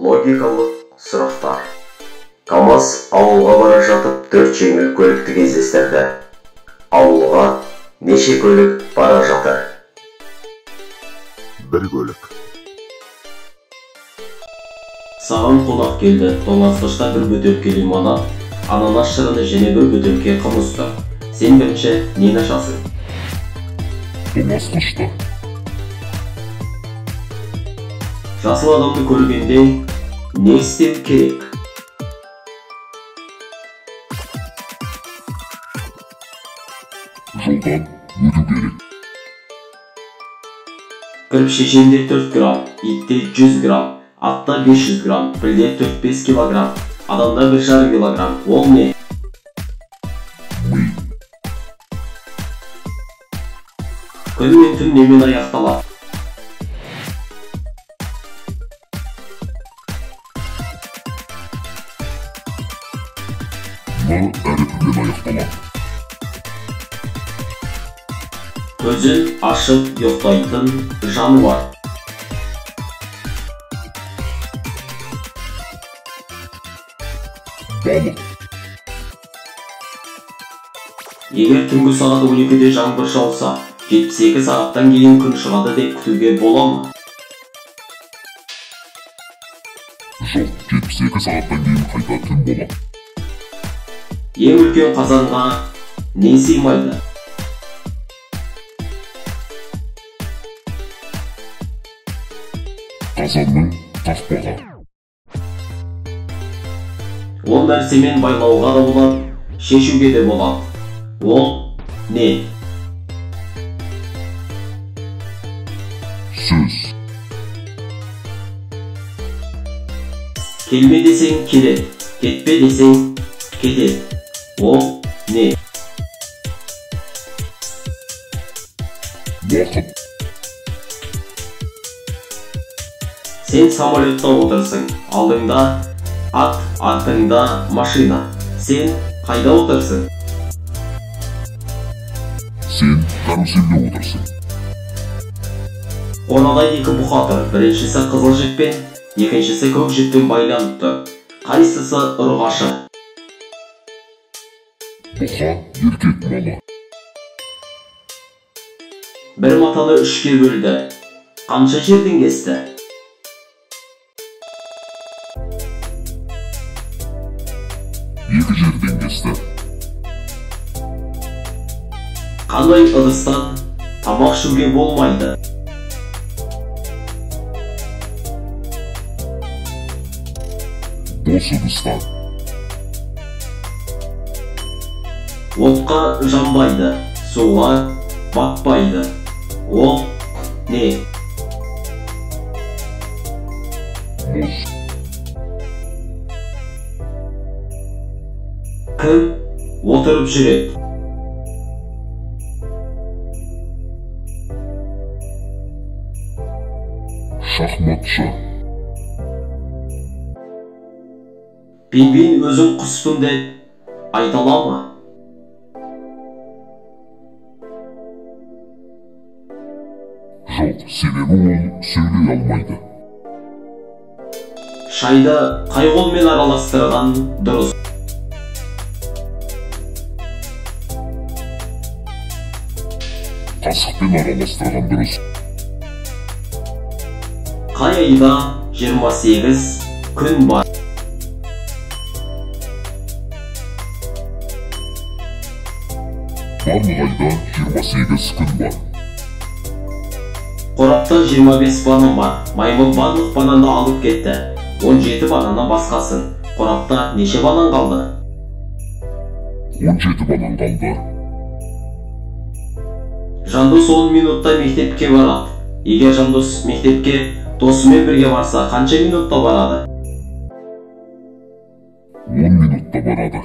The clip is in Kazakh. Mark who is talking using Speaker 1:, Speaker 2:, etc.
Speaker 1: Логикалық сұрақтар. КамАЗ ауылға бара жатып 4 жеңіл көлікті кездестірді. Ауылға неше көлік бара жатыр?
Speaker 2: 1 көлік.
Speaker 3: Саған қонақ келді. Тоңазғышта 1 бөтелке лимонад, ананас шырыны және 1 бөтелке қымыз тұр. Сен бірінші нені ашасың?
Speaker 2: Тоңазғышта.
Speaker 3: Жасыл адамды көргенде не істеу керек?
Speaker 2: Жолдан өту керек.
Speaker 3: Кіріп шешенде 4 грамм, итте 100 грамм, атта 500 грамм, пілде 4-5 килограмм, адамда 1,5 килограмм. Ол не?
Speaker 2: Ми.
Speaker 3: Күн мен түн немен аяқталады?
Speaker 2: Әріпімен аяқталады.
Speaker 3: Көзін ашып ұйықтайтын жануар.
Speaker 2: Балық.
Speaker 3: Егер түнгі сағат 12-де жаңбыр жауса, 72 сағаттан кейін күн шығады деп күтуге бола ма?
Speaker 2: Жоқ, 72 сағаттан кейін қайта түн болады.
Speaker 3: Ең үлкен қазанға не сыймайды?
Speaker 2: Қазанның қақпағы.
Speaker 3: Ол нәрсемен байлауға да болады, шешуге де болады. Ол не?
Speaker 2: Сөз.
Speaker 3: Келме десең келеді, кетпе десең кетеді. Ол не?
Speaker 2: Уақыт.
Speaker 3: Сен самолетта отырсың, алдыңда ат, артыңда машина. Сен қайда отырсың?
Speaker 2: Сен каруселде отырсың.
Speaker 3: Орнада 2 бұқа тұр. Біріншісі қызыл жіппен, екіншісі көк жіппен байланып тұр. Қайсысы ұрғашы?
Speaker 2: Бұқа еркек малы.
Speaker 3: Бір матаны 3-ке бөлді. Қанша жерден кесті?
Speaker 2: 2 жерден кесті.
Speaker 3: Қандай ыдыстан тамақ ішуге болмайды?
Speaker 2: Бос ыдыстан.
Speaker 3: Отқа жанбайды, суға батпайды. Ол не?
Speaker 2: Мұз.
Speaker 3: Кім отырып жүреді?
Speaker 2: Шахматшы.
Speaker 3: Пингвин өзін құспын деп айта ала ма?
Speaker 2: Жоқ, себебі ол сөйлей алмайды.
Speaker 3: Шайды қай қолмен араластырған дұрыс?
Speaker 2: Қасықпен араластырған дұрыс.
Speaker 3: Қай айда 28 күн бар?
Speaker 2: Барлық айда 28 күн бар.
Speaker 3: Қорапта 25 банан бар. Маймыл барлық бананды алып кетті. 17 бананнан басқасын. Қорапта неше банан қалды?
Speaker 2: 17 банан қалды.
Speaker 3: Жандос 10 минутта мектепке барады. Егер Жандос мектепке досымен бірге барса, қанша минутта барады?
Speaker 2: 10 минутта барады.